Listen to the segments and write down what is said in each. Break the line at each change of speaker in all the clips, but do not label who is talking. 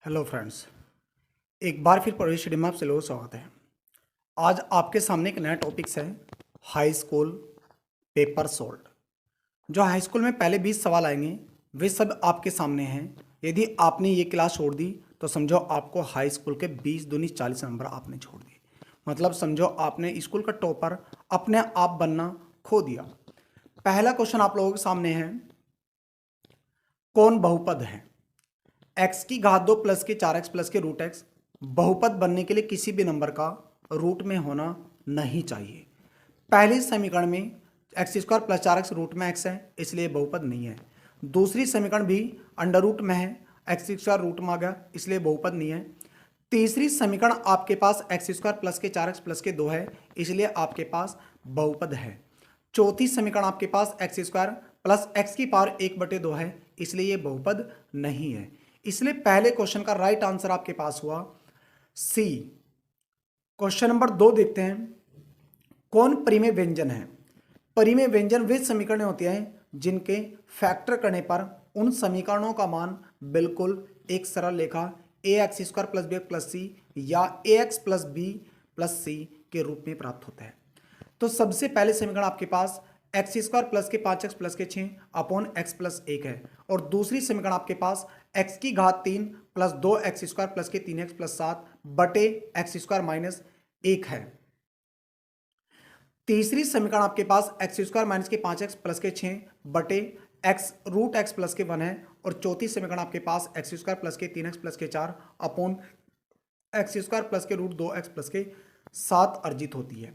Hello friends, एक बार फिर प्रवेश स्टडी में आप लोगों का स्वागत है। आज आपके सामने एक नया टॉपिक्स है, हाई स्कूल पेपर सोल्ड। जो हाई स्कूल में पहले 20 सवाल आएंगे वे सब आपके सामने हैं। यदि आपने ये क्लास छोड़ दी तो समझो आपको हाई स्कूल के 20 दूनी 40 नंबर आपने छोड़ दिए। मतलब समझो आपने स्कूल का टॉपर अपने आप बनना खो दिया। पहला क्वेश्चन आप लोगों के सामने है, कौन बहुपद है? एक्स की घात 2 प्लस के 4x प्लस के रूट एक्स बहुपद बनने के लिए किसी भी नंबर का रूट में होना नहीं चाहिए। पहले समीकरण में x square plus 4x root में एक्स है, इसलिए बहुपद नहीं है। दूसरी समीकरण भी अंडर रूट में है, एक्स स्क्वायर रूट में आ गया, इसलिए बहुपद नहीं है। तीसरी समीकरण आपके पास एक्स स्क्वायर प्लस के 4x प्लस के 2 है, इसलिए आपके पास बहुपद है। चौथी समीकरण आपके पास एक्स स्क्वायर प्लस एक्स की पावर 1/2 है, इसलिए ये बहुपद नहीं है। इसलिए पहले क्वेश्चन का राइट आंसर आपके पास हुआ सी। क्वेश्चन नंबर 2 देखते हैं, कौन परिमेय व्यंजन है? परिमेय व्यंजन वे समीकरण होते हैं जिनके फैक्टर करने पर उन समीकरणों का मान बिल्कुल एक सरल रेखा a x square plus b plus c या a x plus b plus c के रूप में प्राप्त होता है। तो सबसे पहले समीकरण आपके पास एक्स स्क्वायर प्लस के 5x प्लस के 6 अपॉन एक्स प्लस 1 है, और दूसरी समीकरण आपके पास एक्स की घात 3 प्लस 2x स्क्वायर प्लस के 3x प्लस 7 बटे एक्स स्क्वायर माइनस 1 है। तीसरी समीकरण आपके पास एक्स स्क्वायर माइनस के 5x प्लस के 6 बटे एक्स रूट एक्स प्लस के 1 है, और चौथी समीकरण आपके पास एक्स स्क्वायर प्लस के 3x प्लस के 4 अपॉन एक्स स्क्वायर प्लस के रूट 2x प्लस के 7 अर्जित होती है।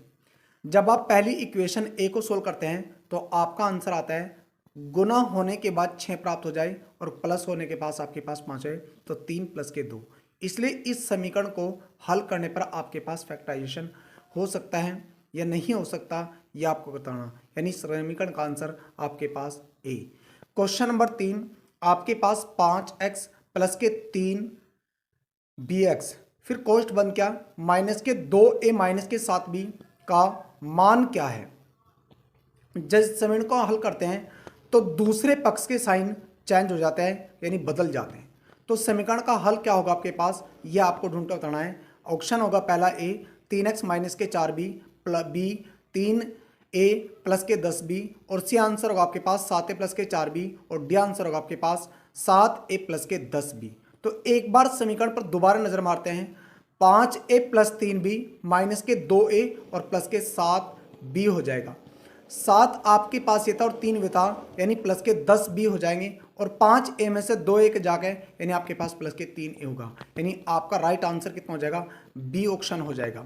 जब आप पहली इक्वेशन ए को सोल्व करते हैं तो आपका आंसर आता है गुना होने के बाद 6 प्राप्त हो जाए और प्लस होने के पास आपके पास 5 है, तो 3 प्लस के 2। इसलिए इस समीकरण को हल करने पर आपके पास फैक्टराइजेशन हो सकता है या नहीं हो सकता, यह आपको बताना। यानी समीकरण का आंसर आपके पास ए। क्वेश्चन नंबर 3 आपके पास 5x प्लस के 3 bx फिर कॉस्ट बन क्या माइनस के 2a माइनस के 7b का मान क्या है? जब समीकरण को हल करते हैं तो दूसरे पक्ष के साइन चेंज हो जाते हैं, यानी बदल जाते हैं। तो समीकरण का हल क्या होगा आपके पास, यह आपको ढूंढ कर बताना है। ऑप्शन होगा पहला ए 3x माइनस के 4b plus B 3a plus के 10b, और सी आंसर होगा आपके पास 7a प्लस के 4b, और डी आंसर होगा आपके पास 7a प्लस के 10b। तो एक बार समीकरण पर दोबारा नजर मारते हैं। 5a प्लस 3b माइनस के 2a और प्लस के 7b हो जाएगा। 7 आपके पास ये था और 3 ये था, यानी प्लस के 10b हो जाएंगे, और 5a में से 2a के जाके यानी आपके पास प्लस के 3a होगा। यानी आपका राइट आंसर कितना हो जाएगा, बी ऑप्शन हो जाएगा।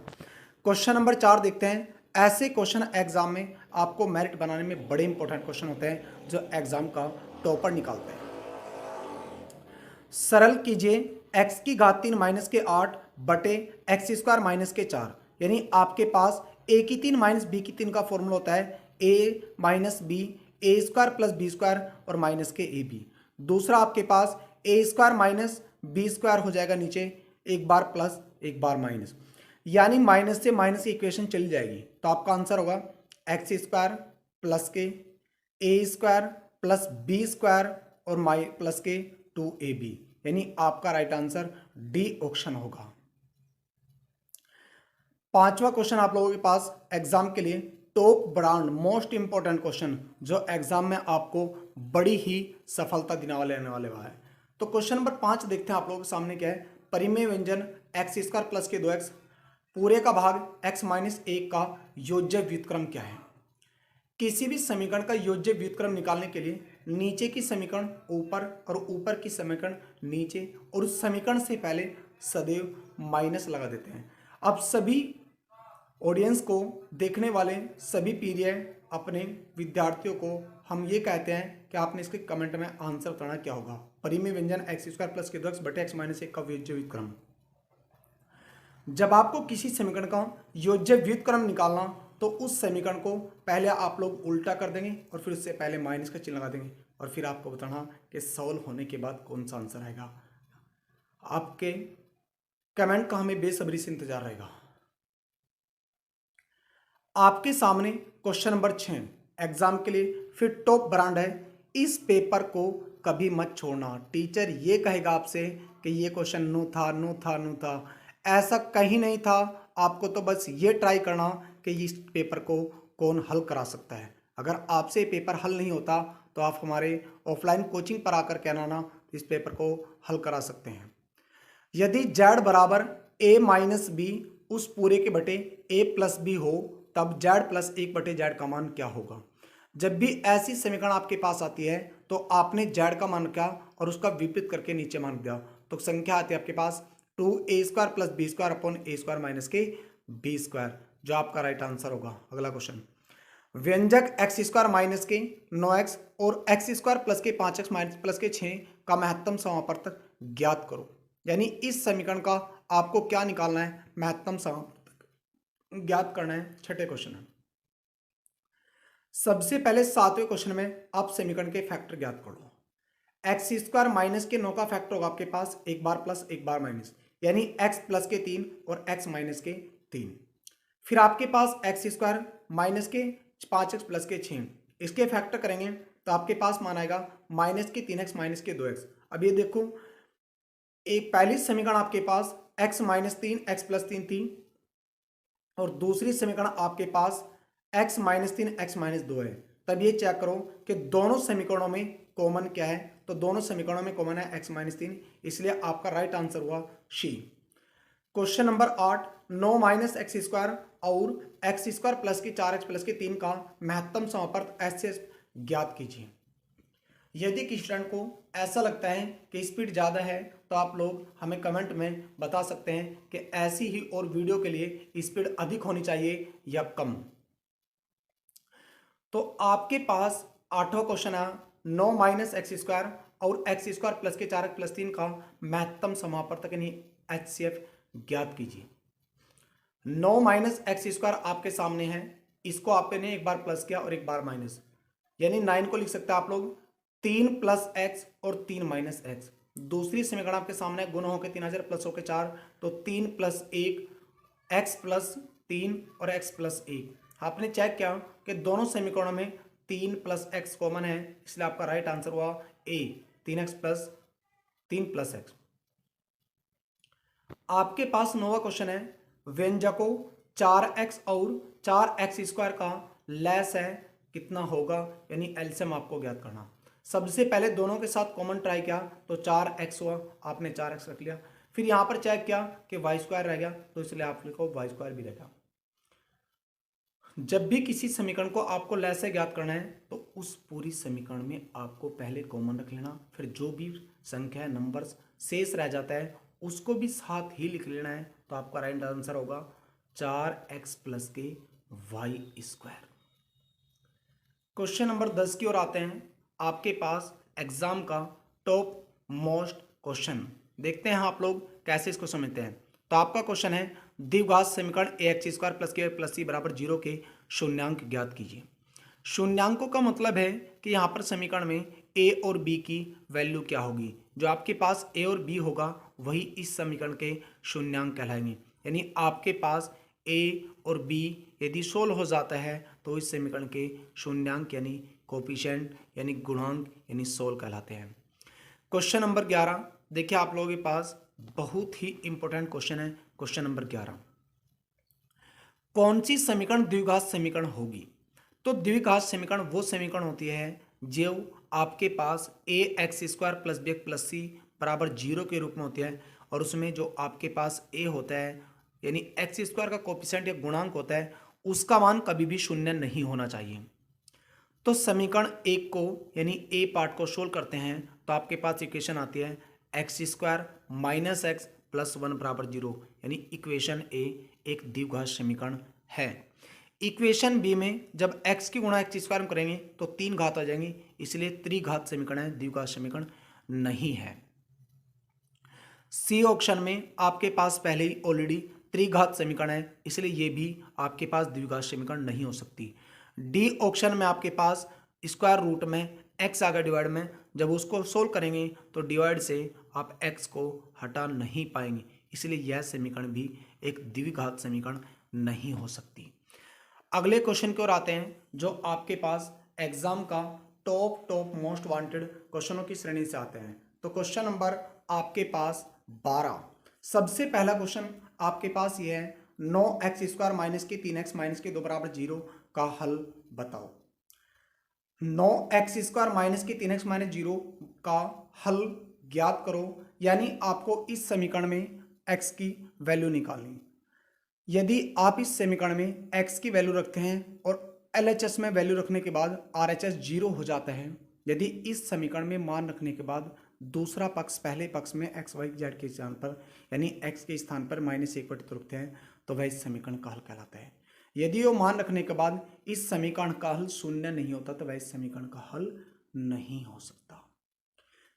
क्वेश्चन नंबर 4 देखते हैं। ऐसे क्वेश्चन एग्जाम में आपको मेरिट बनाने में बड़े इंपॉर्टेंट क्वेश्चन होते हैं जो एग्जाम का टॉपर निकालते हैं। सरल कीजिए x की घात 3 माइनस के 8 बटे एक्स स्क्वायर माइनस के 4। यानी आपके पास a की 3 माइनस बी की 3 का फॉर्मूला होता है a minus b a square plus b square और माइनस के ए बी। दूसरा आपके पास a square minus b square हो जाएगा, नीचे एक बार प्लस एक बार माइनस, यानी माइनस से माइनस की इक्वेशन चली जाएगी। तो आपका आंसर होगा एक्स स्क्वायर प्लस के ए स्क्वायर प्लस बी स्क्वायर और प्लस के 2ab, यानी आपका राइट आंसर डी ऑप्शन होगा। पांचवा क्वेश्चन आप लोगों के पास एग्जाम के लिए top brand most important question जो एग्जाम में आपको बड़ी ही सफलता देने वाले है। तो क्वेश्चन नंबर 5 देखते हैं आप लोगों के सामने क्या है। परिमेय व्यंजन एक्स स्क्वायर प्लस के 2x पूरे का भाग x माइनस 1 का योज्य व्युत्क्रम क्या है? किसी भी समीकरण का योज्य व्युत्क्रम निकालने के लिए नीचे की समीकरण ऊपर और ऊपर की समीकरण नीचे, और उस समीकरण से पहले सदैव माइनस लगा देते हैं। अब सभी ऑडियंस को देखने वाले सभी पीरियड अपने विद्यार्थियों को हम ये कहते हैं कि आपने इसके कमेंट में आंसर बताना क्या होगा। परिमेय व्यंजन एक्स स्क्वायर प्लस के 2x बटे एक्स माइनस 1 का योज्य व्युत्क्रम। जब आपको किसी समीकरण का योज्य व्युत्क्रम निकालना तो उस समीकरण को पहले आप लोग उल्टा कर देंगे और फिर उससे पहले माइनस का चिन्ह लगा देंगे, और फिर आपको बताना कि सॉल्व होने के बाद कौन सा आंसर आएगा। आपके कमेंट का हमें बेसब्री से इंतजार रहेगा। आपके सामने क्वेश्चन नंबर 6 एग्जाम के लिए फिर टॉप ब्रांड है। इस पेपर को कभी मत छोड़ना। टीचर ये कहेगा आपसे कि ये क्वेश्चन नो था, नो था, नो था, ऐसा कहीं नहीं था। आपको तो बस ये ट्राई करना कि इस पेपर को कौन हल करा सकता है। अगर आपसे पेपर हल नहीं होता तो आप हमारे ऑफलाइन कोचिंग पर आकर कहना ना, इस पेपर को हल करा सकते हैं। यदि z बराबर a माइनस बी उस पूरे के बटे a प्लस बी हो, तब z प्लस 1/z का मान क्या होगा। जब भी ऐसी समीकरण आपके पास आती है तो आपने z का मान क्या और उसका विपरीत करके नीचे मान दिया, तो संख्या आती है आपके पास 2a² plus b² upon a² minus के b², जो आपका राइट आंसर होगा। अगला क्वेश्चन, व्यंजक x² माइनस के 9x और x² प्लस के 5x माइनस प्लस के 6 का महत्तम समापवर्तक ज्ञात करो। यानी इस समीकरण का आपको क्या निकालना है, महत्तम समापवर्तक ज्ञात करना है। छठे क्वेश्चन है। सबसे पहले 7वें क्वेश्चन में आप समीकरण के फैक्टर ज्ञात कर लो। x² माइनस के 9 का फैक्टर होगा आपके पास एक बार प्लस एक बार माइनस, यानी x प्लस के 3 और x माइनस के 3। फिर आपके पास x² माइनस के 5x प्लस के 6, इसके फैक्टर करेंगे तो आपके पास मान आएगा माइनस के 3x माइनस के 2x। अब ये देखो, एक पहली समीकरण आपके पास x माइनस 3 x प्लस 3 थी और दूसरी समीकरण आपके पास x माइनस 3 x माइनस 2 है। तब ये चेक करो कि दोनों समीकरणों में कॉमन क्या है, तो दोनों समीकरणों में कॉमन है x माइनस 3, इसलिए आपका राइट आंसर हुआ सी। क्वेश्चन नंबर 8, 9 माइनस x² और x² प्लस की 4x प्लस के 3 का महत्तम समापवर्तक एच ज्ञात कीजिए। यदि किसी स्टूडेंट को ऐसा लगता है कि स्पीड ज़्यादा है तो आप लोग हमें कमेंट में बता सकते हैं कि ऐसी ही और वीडियो के लिए स्पीड अधिक होनी चाहिए या कम। तो आपके पास 8वां क्वेश्चन है, 9 माइनस x² और x² प्लस के 4x प्लस 3 का महत्तम समापवर्तक यानी HCF ज्ञात कीजिए। 9 माइनस x² आपके सामने है, इसको आपने एक बार प्लस किया और एक बार माइनस, यानी 9 को लिख सकते हैं आप लोग 3 प्लस x और 3 माइनस x। दूसरी समीकरण आपके सामने गुना होकर 3 आ जाए प्लस होकर 4, तो 3 प्लस 1 x प्लस 3 और x प्लस 1। आपने चेक किया कि दोनों समीकरणों में 3 प्लस x कॉमन है, इसलिए आपका राइट आंसर हुआ A, 3x plus 3 plus x। आपके पास 9वां क्वेश्चन है, व्यंजकों 4x और 4x² का लेस है कितना होगा, यानी एलसीएम आपको ज्ञात करना। सबसे पहले दोनों के साथ कॉमन ट्राई किया तो 4x हुआ, आपने 4x रख लिया। फिर यहां पर चेक किया कि y² रह गया, तो इसलिए आप लिखो y² भी रहेगा। जब भी किसी समीकरण को आपको लेस है ज्ञात करना है तो उस पूरी समीकरण में आपको पहले कॉमन रख लेना, फिर जो भी संख्या नंबर्स शेष रह जाता है उसको भी साथ ही लिख लेना है, तो आपका राइट आंसर होगा 4x प्लस के y²। क्वेश्चन नंबर 10 की ओर आते हैं। आपके पास एग्जाम का टॉप मोस्ट क्वेश्चन, देखते हैं आप लोग कैसे इसको समझते हैं। तो आपका क्वेश्चन है, द्विघात समीकरण ax² प्लस के प्लस c बराबर 0 के शून्यांक ज्ञात कीजिए। शून्यांकों का मतलब है कि यहाँ पर समीकरण में a और b की वैल्यू क्या होगी। जो आपके पास a और b होगा वही इस समीकरण के शून्यांक कहलाएंगे। यानी आपके पास a और b यदि सोल्व हो जाता है तो इस समीकरण के शून्यांक यानी कोफिशिएंट यानी गुणांक यानी सोल्व कहलाते हैं। क्वेश्चन नंबर 11 देखिए, आप लोगों के पास बहुत ही इंपॉर्टेंट क्वेश्चन है। क्वेश्चन नंबर 11, कौन सी समीकरण द्विघात समीकरण होगी। तो द्विघात समीकरण वो समीकरण होती है जो आपके पास ax² plus b plus c बराबर 0 के रूप में होती है, और उसमें जो आपके पास a होता है यानी x² का कोफिशिएंट या गुणांक होता है, उसका मान कभी भी शून्य नहीं होना चाहिए। तो समीकरण 1 को यानी a पार्ट को सोल्व करते हैं तो आपके पास इक्वेशन आती है x² माइनस x प्लस 1 बराबर 0, यानी इक्वेशन a एक द्विघात समीकरण है। इक्वेशन बी में जब x की गुणा x² में करेंगे तो 3 घात आ जाएंगी, इसलिए त्रिघात समीकरण है, द्विघात समीकरण नहीं है। सी ऑप्शन में आपके पास पहले ही ऑलरेडी त्रिघात समीकरण है, इसलिए ये भी आपके पास द्विघात समीकरण नहीं हो सकती। डी ऑप्शन में आपके पास स्क्वायर रूट में x आ गया डिवाइड में, जब उसको सोल्व करेंगे तो डिवाइड से आप x को हटा नहीं पाएंगे, इसलिए यह समीकरण भी एक द्विघात समीकरण नहीं हो सकती। अगले क्वेश्चन की ओर आते हैं, जो आपके पास एग्जाम का टॉप मोस्ट वांटेड क्वेश्चनों की श्रेणी से आते हैं। तो क्वेश्चन नंबर आपके पास 12। सबसे पहला क्वेश्चन आपके पास ये है, 9x² माइनस के 3x माइनस के 2 बराबर 0 का हल बताओ। 9x² माइनस के 3x माइनस 0 का हल ज्ञात करो, यानी आपको इस समीकरण में x की वैल्यू निकालनी। यदि आप इस समीकरण में x की वैल्यू रखते हैं और LHS में वैल्यू रखने के बाद RHS 0 हो जाता है, यदि इस समीकरण में मान रखने के बाद दूसरा पक्ष पहले पक्ष में x y z के स्थान पर यानी x के स्थान पर -1/2 रखते हैं, तो वह इस समीकरण का हल कहलाता है। यदि वो मान रखने के बाद इस समीकरण का हल शून्य नहीं होता, तो वह इस समीकरण का हल नहीं हो सकता।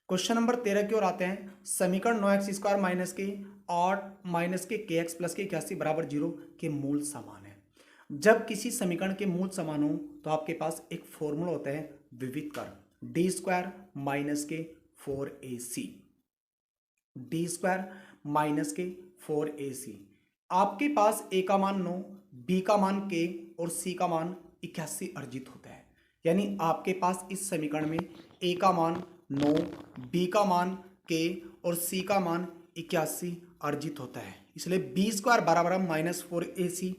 क्वेश्चन नंबर 13 की ओर आते हैं। समीकरण 9x² माइनस के 8 माइनस के kx प्लस के 81 बराबर 0 के मूल समान है। जब किसी समीकरण के मूल समान हो तो आपके पास एक फॉर्मूला होता है विविध कर, d² माइनस के 4ac, d² माइनस के 4ac। आपके पास a का मान 9, b का मान k और c का मान 81 अर्जित होता है। यानी आपके पास इस समीकरण में a का मान 9, b का मान k और c का मान 81 अर्जित होता है। इसलिए b² बराबर -4ac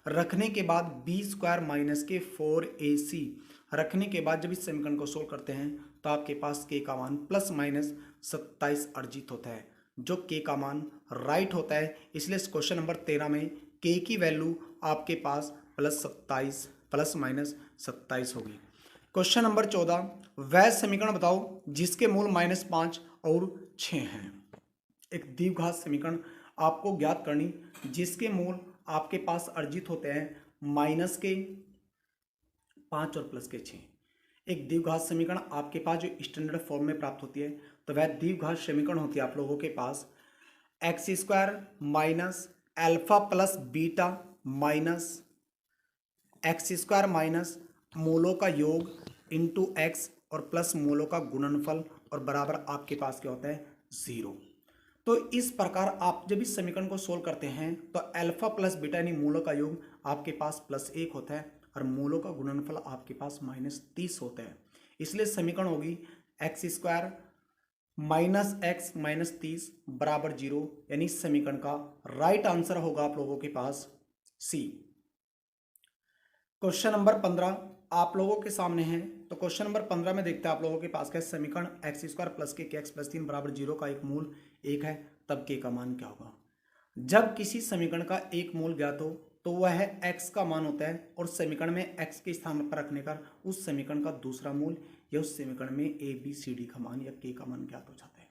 रखने के बाद b² माइनस के 4ac रखने के बाद जब इस समीकरण को सोल्व करते हैं तो आपके पास k का मान +-27 अर्जित होता है, जो k का मान राइट होता है। इसलिए क्वेश्चन नंबर 13 में k की वैल्यू आपके पास +-27 होगी। क्वेश्चन नंबर 14, वह समीकरण बताओ जिसके मूल -5 और 6 हैं। एक द्विघात समीकरण आपको ज्ञात करनी जिसके मूल आपके पास अर्जित होते हैं -5 और +6। एक द्विघात समीकरण आपके पास जो स्टैंडर्ड फॉर्म में प्राप्त होती है, तो वह द्विघात समीकरण होती है आप लोगों के पास x² minus alpha plus beta minus x² minus मूलों का योग इंटू x और प्लस मूलों का गुणनफल और बराबर आपके पास क्या होता है 0। तो इस प्रकार आप जब इस समीकरण को सोल्व करते हैं तो अल्फा प्लस बीटा यानी मूलों का योग आपके पास +1 होता है और मूलों का गुणनफल आपके पास -30 होता है। इसलिए समीकरण होगी x² माइनस x माइनस 30 बराबर 0, यानी इस समीकरण का राइट आंसर होगा आप लोगों के पास C। क्वेश्चन नंबर 15 आप लोगों के सामने है। तो क्वेश्चन नंबर 15 में देखते हैं आप लोगों के पास क्या समीकरण x² प्लस के x प्लस 3 बराबर 0 का एक मूल 1 है, तब k का मान क्या होगा। जब किसी समीकरण का एक मूल ज्ञात हो तो वह x का मान होता है और समीकरण में x के स्थान पर रखने का उस समीकरण का दूसरा मूल या उस समीकरण में a b c d का मान या k का मान ज्ञात हो जाता है।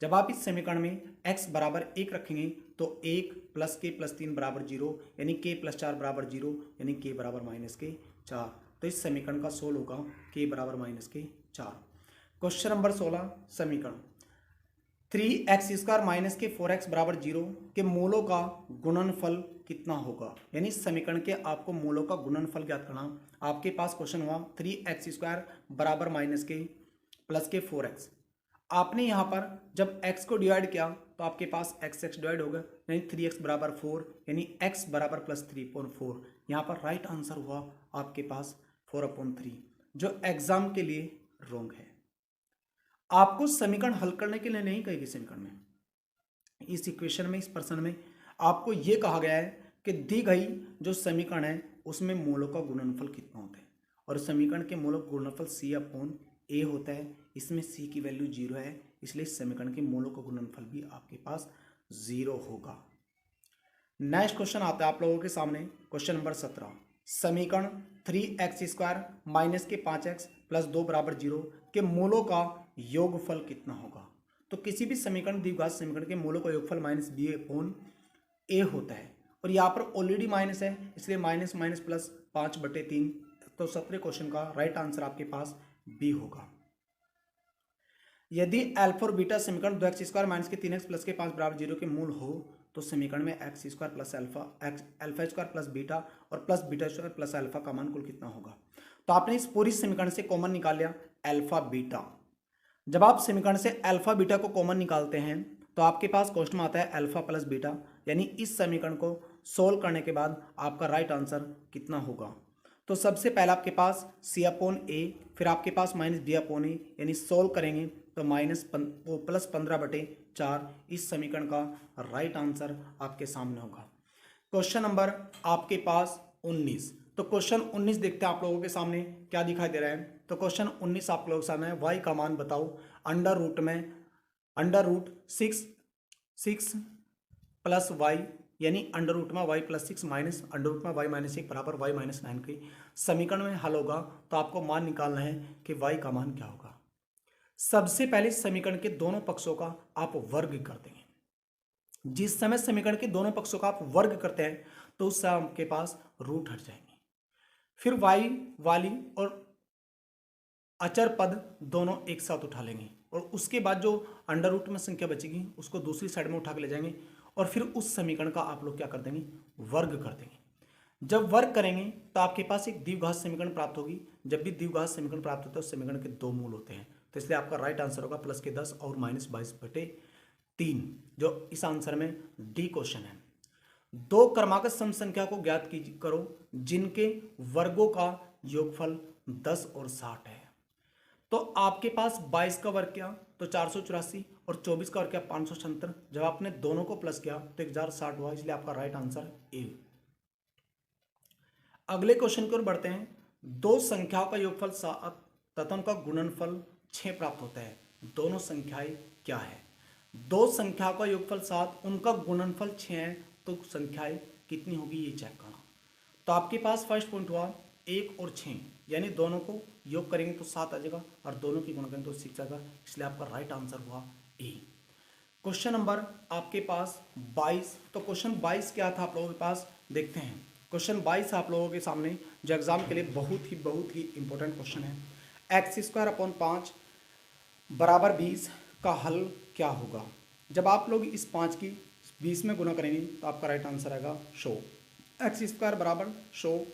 जब आप इस समीकरण में x बराबर 1 रखेंगे तो 1 प्लस k प्लस 3 बराबर 0 यानी k प्लस 4 बराबर 0 यानी k बराबर -k4। तो इस समीकरण का सोल्व होगा k बराबर -k4। क्वेश्चन नंबर 16 समीकरण 3x² माइनस के 4x बराबर 0 के मूलों का गुणनफल कितना होगा। यानी इस समीकरण के आपको मूलों का गुणनफल ज्ञात करना। आपके पास क्वेश्चन हुआ 3x² बराबर -k प्लस के 4x। आपने यहाँ पर जब x को डिवाइड किया तो आपके पास x डिवाइड होगा, यानी 3x बराबर 4 यानी x बराबर +3/4। यहाँ पर राइट आंसर हुआ आपके पास 4/3, जो एग्जाम के लिए रॉन्ग है। आपको समीकरण हल करने के लिए नहीं कहेगी समीकरण में, इस इक्वेशन में, इस प्रश्न में आपको ये कहा गया है कि दी गई जो समीकरण है उसमें मूलों का गुणनफल कितना होता है, और समीकरण के मूलों का गुणनफल C/A होता है। इसमें C की वैल्यू 0 है, इसलिए इस समीकरण के मूलों का गुणनफल भी आपके पास 0 होगा। नेक्स्ट क्वेश्चन आता है आप लोगों के सामने, क्वेश्चन नंबर 17 समीकरण 3x² माइनस के 5x प्लस 2 बराबर 0 के मूलों का योगफल कितना होगा। तो किसी भी समीकरण द्विघात समीकरण के मूलों का योगफल -b/a होता है, और यहाँ पर ऑलरेडी माइनस है, इसलिए माइनस माइनस प्लस 5/3। तो 17 क्वेश्चन का राइट आंसर आपके पास बी होगा। यदि अल्फा और बीटा समीकरण 2x² माइनस के 3x प्लस के 5 बराबर 0 के मूल हो तो समीकरण में x² प्लस अल्फा² प्लस बीटा और प्लस बीटा² प्लस अल्फा का मान कुल कितना होगा। तो आपने इस पूरी समीकरण से कॉमन निकाल लिया अल्फा बीटा। जब आप समीकरण से अल्फा बीटा को कॉमन निकालते हैं तो आपके पास क्वेश्चन आता है अल्फा प्लस बीटा, यानी इस समीकरण को सोल्व करने के बाद आपका राइट आंसर कितना होगा। तो तो सबसे पहला आपके पास सी अपॉन ए, फिर आपके पास माइनस बी अपॉन ए, यानी सोल्व करेंगे तो प्लस 15/4 इस समीकरण का राइट आंसर आपके सामने होगा। क्वेश्चन नंबर आपके पास 19। तो क्वेश्चन 19 देखते हैं आप लोगों के सामने क्या दिखाई दे रहा है। तो क्वेश्चन 19 आप लोगों के सामने है, वाई का मान बताओ अंडर रूट में √6 प्लस वाई, यानी अंडर रूट में y plus 6 minus under root में वाई माइनस 1 बराबर वाई माइनस 9 की समीकरण में हल होगा। तो आपको मान निकालना है कि वाई का मान क्या होगा। सबसे पहले समीकरण के दोनों पक्षों का आप वर्ग कर देंगे। जिस समय समीकरण के दोनों पक्षों का आप वर्ग करते हैं तो उस समय आपके पास रूट हट जाएंगे। फिर वाई वाली और अचर पद दोनों एक साथ उठा लेंगे और उसके बाद जो अंडर रूट में संख्या बचेगी उसको दूसरी साइड में उठा के ले जाएंगे और फिर उस समीकरण का आप लोग क्या कर देंगे, वर्ग कर देंगे। जब वर्ग करेंगे तो आपके पास एक द्विघात समीकरण प्राप्त होगी। जब भी द्विघात समीकरण प्राप्त होता है उस समीकरण के दो मूल होते हैं, तो इसलिए आपका राइट आंसर होगा +10 और -22/3, जो इस आंसर में डी क्वेश्चन है। दो क्रमागत सम संख्या को ज्ञात करो जिनके वर्गों का योगफल 10 और 60 है। तो आपके पास 22 का वर्ग किया तो 484 और 24 का वर्ग किया 576। जब आपने दोनों को प्लस किया तो 1060 हुआ, इसलिए आपका राइट आंसर ए। अगले क्वेश्चन की ओर बढ़ते हैं। दो संख्याओं का योगफल 7 तथा उनका गुणनफल 6 प्राप्त होता है। दोनों संख्याएं क्या है? दो संख्याओं का योगफल 7, उनका गुणनफल 6 है, तो संख्याएं कितनी होगी ये चेक करना। तो आपके पास फर्स्ट पॉइंट हुआ 1 और 6, यानी दोनों को योग करेंगे तो 7 आ जाएगा और दोनों की गुणा करेंगे तो 6 आएगा, इसलिए आपका राइट आंसर हुआ ए। क्वेश्चन नंबर आपके पास 22। तो क्वेश्चन 22 क्या था आप लोगों के पास, देखते हैं। क्वेश्चन 22 आप लोगों के सामने जो एग्जाम के लिए बहुत ही इंपॉर्टेंट क्वेश्चन है। x² 5 = 20 का हल क्या होगा? जब आप लोग इस 5 की 20 में गुना करेंगे तो आपका राइट आंसर आएगा शो। x² शो,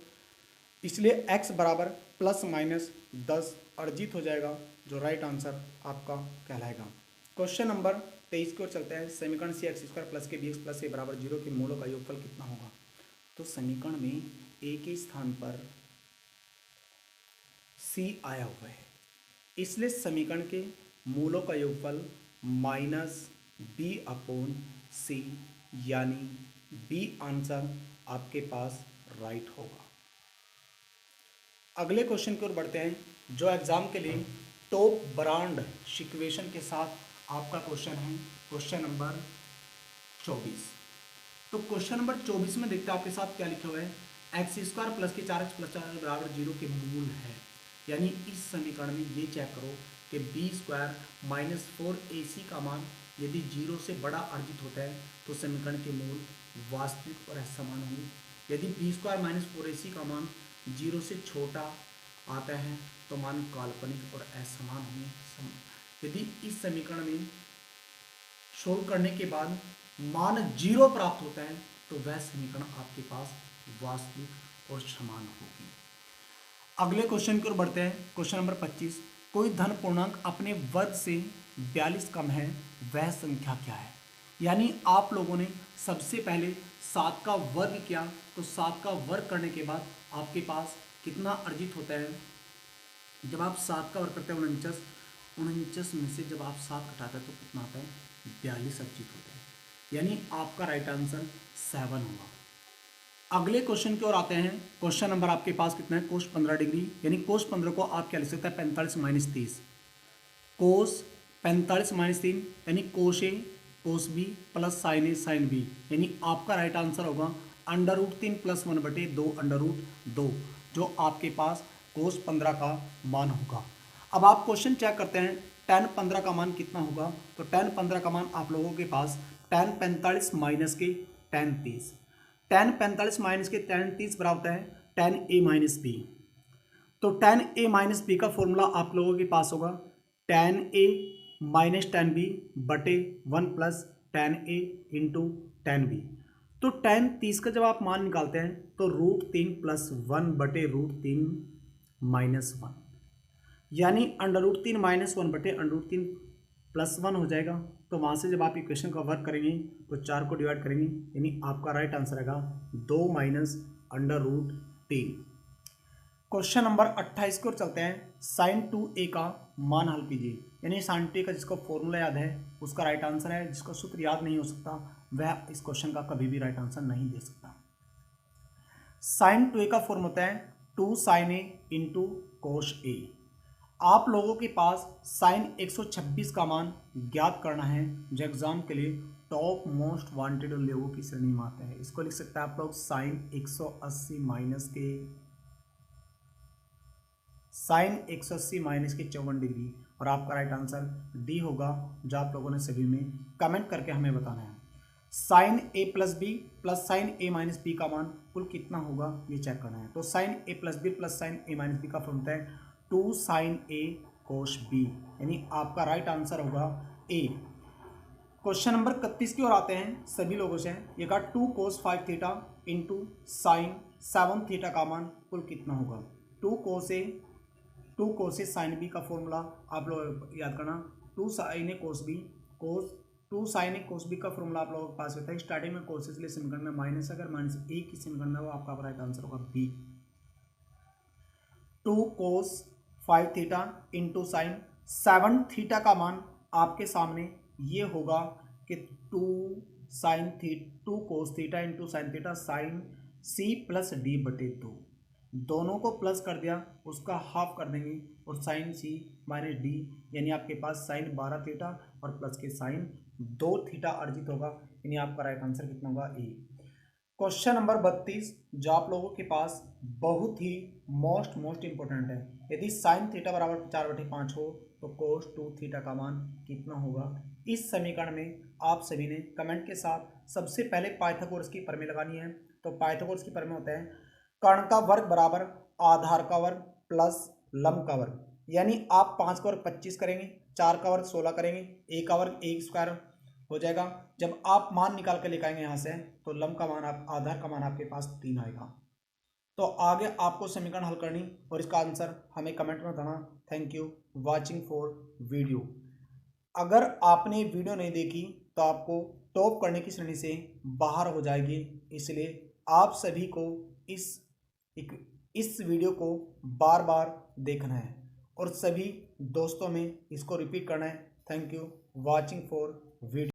इसलिए x बराबर ±10 अर्जित हो जाएगा, जो राइट आंसर आपका कहलाएगा। क्वेश्चन नंबर 23 की ओर चलते हैं। समीकरण से x² + के bx + a = 0 के मूलों का योगफल कितना होगा? तो समीकरण में a के स्थान पर c आया हुआ है, इसलिए समीकरण के मूलों का योगफल -b/c, यानी बी आंसर आपके पास राइट होगा। अगले क्वेश्चन की ओर बढ़ते हैं, जो एग्जाम के लिए टॉप ब्रांड सिक्वेशन के साथ आपका क्वेश्चन है। Question number 24। तो क्वेश्चन नंबर 24 में देखते हैं आपके साथ क्या लिखा हुआ है। x² + के 4x + 4 = 0 के मूल है, यानी इस समीकरण में ये चेक करो कि b² - 4ac का मान यदि 0 से बड़ा अर्जित होता है तो समीकरण के मूल वास्तविक और असमान होंगे। यदि b² - 4ac का मान 0 से छोटा आता है तो मान काल्पनिक और असमान होंगे। यदि इस समीकरण में सोल्व करने के बाद मान 0 प्राप्त होता है तो वह समीकरण आपके पास वास्तविक और समान होगी। अगले क्वेश्चन की ओर बढ़ते हैं। Question number 25। कोई धन पूर्णांक अपने वर्ग से 42 कम है, वह संख्या क्या है? यानी आप लोगों ने सबसे पहले 7 का वर्ग किया, तो 7 का वर्ग करने के बाद आपके पास कितना अर्जित होता है? जब आप 7 का वर्ग करते हैं 49 में से जब आप 7 घटाते हैं तो कितना आता है? 42 अर्जित होता है, यानी आपका राइट आंसर 7 होगा। अगले क्वेश्चन की ओर आते हैं। क्वेश्चन नंबर आपके पास कितना है? कोस 15 डिग्री, यानी कोस 15 को आप क्या लिख सकते हैं? 45 - 30। कोस 45 - 3 यानी कोस ए कोस बी प्लस साइन ए साइन बी, यानी आपका राइट आंसर होगा √3 + 1/2 √2, जो आपके पास कोस 15 का मान होगा। अब आप क्वेश्चन चेक करते हैं tan 15 का मान कितना होगा। तो tan 15 का मान आप लोगों के पास tan 45 - के tan 30, tan 45 - के tan 30 बराबर होता है tan a - b। तो tan a - b का फॉर्मूला आप लोगों के पास होगा tan a - tan b बटे 1 + tan a × tan b। तो tan 30 का जब आप मान निकालते हैं तो √3 + 1 बटे √3 - 1, यानी √3 - 1 बटे √3 + 1 हो जाएगा। तो वहाँ से जब आप इक्वेशन का वर्क करेंगे तो 4 को डिवाइड करेंगे, यानी आपका राइट आंसर आएगा 2 - √3। क्वेश्चन नंबर 28 की ओर चलते हैं। साइन 2a का मान हल कीजिए। यानी साइन 2a का जिसको फॉर्मूला याद है उसका राइट आंसर है, जिसको सूत्र याद नहीं हो सकता वह इस क्वेश्चन का कभी भी राइट आंसर नहीं दे सकता। साइन 2a का फॉर्मूला होता है 2 sin a इंटू कोश a। आप लोगों के पास साइन 126 का मान ज्ञात करना है, जो एग्जाम के लिए टॉप मोस्ट वांटेड लोगों की श्रेणी में आता है। इसको लिख सकते हैं आप लोग साइन 180 माइनस के साइन 180 माइनस के 54 डिग्री, और आपका राइट आंसर डी होगा, जो आप लोगों ने सभी में कमेंट करके हमें बताना है। साइन ए प्लस बी प्लस साइन ए माइनस बी का मान कुल कितना होगा ये चेक करना है। तो साइन ए प्लस बी प्लस साइन ए माइनस बी का फॉर्मूला है 2 साइन ए कोश बी, यानी आपका राइट आंसर होगा ए। क्वेश्चन नंबर 31 की ओर आते हैं सभी लोगों से। ये कहा 2 cos 5 theta into sine 7 theta का मान कुल कितना होगा। 2 कोस ए साइन बी का फॉर्मूला आप लोग याद करना। 2 साइन ए कोस बी कोस 2 साइन ए कोस बी का फॉर्मूला आप लोगों के पास होता है। स्टार्टिंग में कोस इसलिए समीकरण में माइनस, अगर माइनस ए की समीकरण में वो आपका राइट आंसर होगा b. 2 cos 5 theta into sine 7 theta का मान आपके सामने ये होगा कि 2 cos theta into sine theta sine c plus d बटे 2, दोनों को प्लस कर दिया उसका हाफ कर देंगे और साइन सी माइनस डी, यानी आपके पास साइन 12 थीटा और प्लस के साइन 2 थीटा अर्जित होगा, यानी आपका राइट आंसर कितना होगा ए। क्वेश्चन नंबर 32 जो आप लोगों के पास बहुत ही मोस्ट इंपॉर्टेंट है। यदि साइन थीटा बराबर 4/5 हो तो कोस 2 थीटा का मान कितना होगा। इस समीकरण में आप सभी ने कमेंट के साथ सबसे पहले पाइथागोरस की प्रमेय लगानी है। तो पाइथागोरस की प्रमेय होता है कर्ण का वर्ग बराबर आधार का वर्ग प्लस लंब का वर्ग, यानी आप 5 का वर्ग 25 करेंगे, 4 का वर्ग 16 करेंगे, a का वर्ग 1 स्क्वायर हो जाएगा। जब आप मान निकाल के लेकर आएंगे यहाँ से तो लंब का मान आधार का मान आपके पास 3 आएगा। तो आगे आपको समीकरण हल करनी और इसका आंसर हमें कमेंट में बताना। Thank you watching for video. अगर आपने वीडियो नहीं देखी तो आपको टॉप करने की श्रेणी से बाहर हो जाएगी, इसलिए आप सभी को इस वीडियो को बार बार देखना है और सभी दोस्तों में इसको रिपीट करना है। Thank you watching for video.